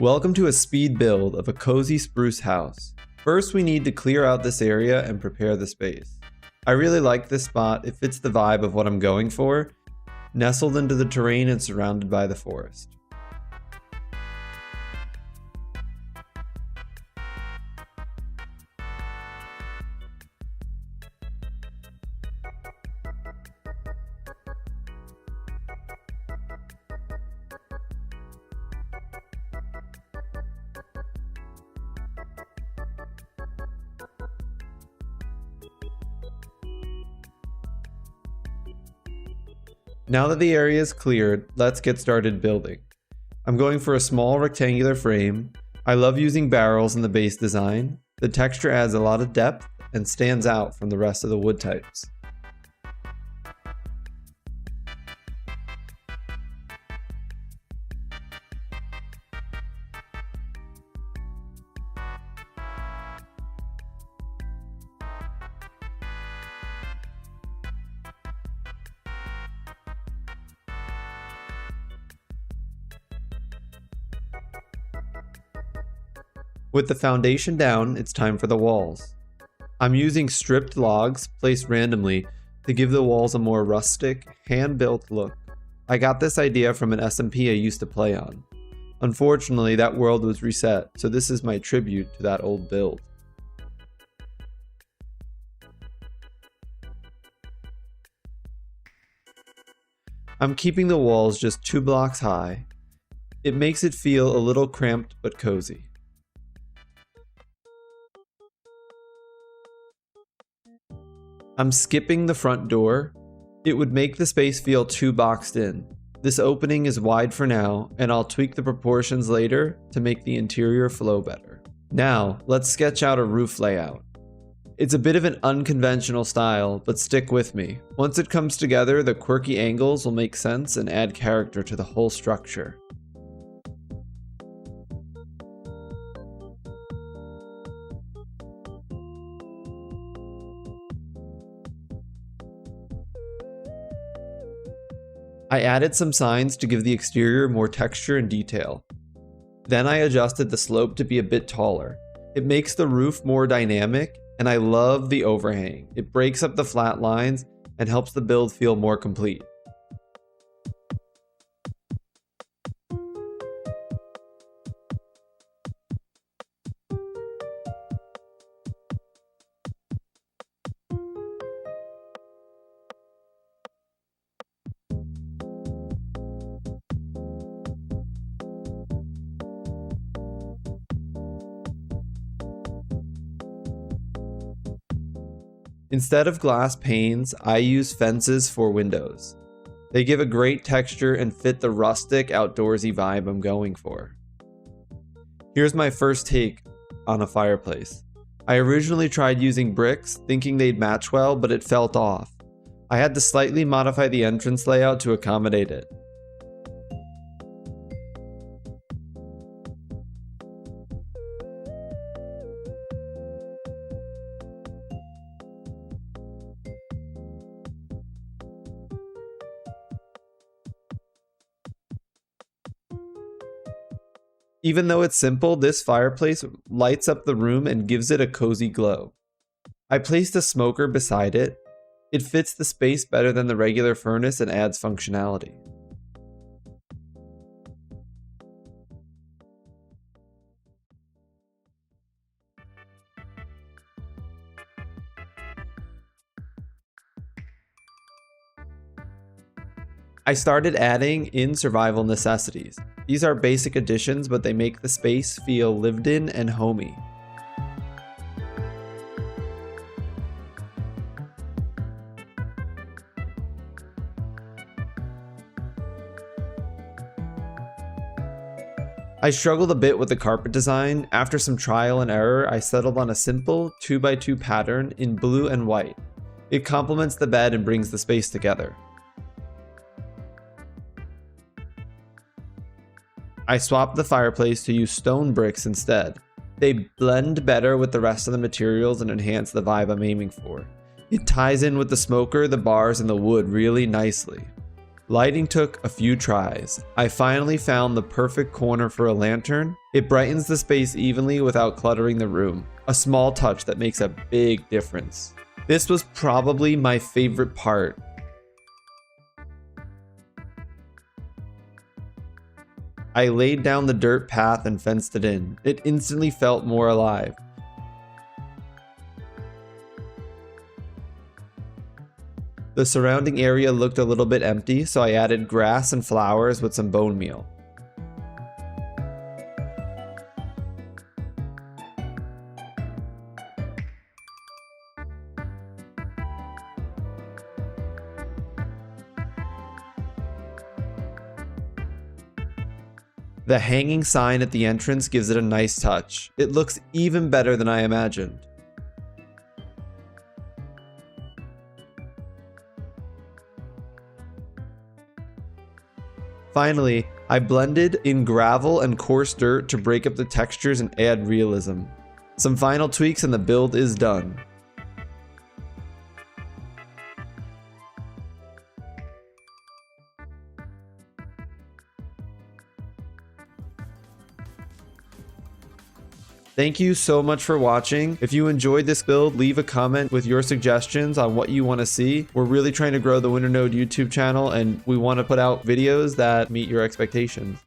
Welcome to a speed build of a cozy spruce house. First, we need to clear out this area and prepare the space. I really like this spot. It fits the vibe of what I'm going for, nestled into the terrain and surrounded by the forest. Now that the area is cleared, let's get started building. I'm going for a small rectangular frame. I love using barrels in the base design. The texture adds a lot of depth and stands out from the rest of the wood types. With the foundation down, it's time for the walls. I'm using stripped logs placed randomly to give the walls a more rustic, hand-built look. I got this idea from an SMP I used to play on. Unfortunately, that world was reset, so this is my tribute to that old build. I'm keeping the walls just 2 blocks high. It makes it feel a little cramped but cozy. I'm skipping the front door. It would make the space feel too boxed in. This opening is wide for now, and I'll tweak the proportions later to make the interior flow better. Now, let's sketch out a roof layout. It's a bit of an unconventional style, but stick with me. Once it comes together, the quirky angles will make sense and add character to the whole structure. I added some signs to give the exterior more texture and detail. Then I adjusted the slope to be a bit taller. It makes the roof more dynamic, and I love the overhang. It breaks up the flat lines and helps the build feel more complete. Instead of glass panes, I use fences for windows. They give a great texture and fit the rustic, outdoorsy vibe I'm going for. Here's my first take on a fireplace. I originally tried using bricks, thinking they'd match well, but it felt off. I had to slightly modify the entrance layout to accommodate it. Even though it's simple, this fireplace lights up the room and gives it a cozy glow. I placed a smoker beside it. It fits the space better than the regular furnace and adds functionality. I started adding in survival necessities. These are basic additions, but they make the space feel lived in and homey. I struggled a bit with the carpet design. After some trial and error, I settled on a simple 2x2 pattern in blue and white. It complements the bed and brings the space together. I swapped the fireplace to use stone bricks instead. They blend better with the rest of the materials and enhance the vibe I'm aiming for. It ties in with the smoker, the bars, and the wood really nicely. Lighting took a few tries. I finally found the perfect corner for a lantern. It brightens the space evenly without cluttering the room. A small touch that makes a big difference. This was probably my favorite part. I laid down the dirt path and fenced it in. It instantly felt more alive. The surrounding area looked a little bit empty, so I added grass and flowers with some bone meal. The hanging sign at the entrance gives it a nice touch. It looks even better than I imagined. Finally, I blended in gravel and coarse dirt to break up the textures and add realism. Some final tweaks and the build is done. Thank you so much for watching. If you enjoyed this build, leave a comment with your suggestions on what you want to see. We're really trying to grow the Winternode YouTube channel, and we want to put out videos that meet your expectations.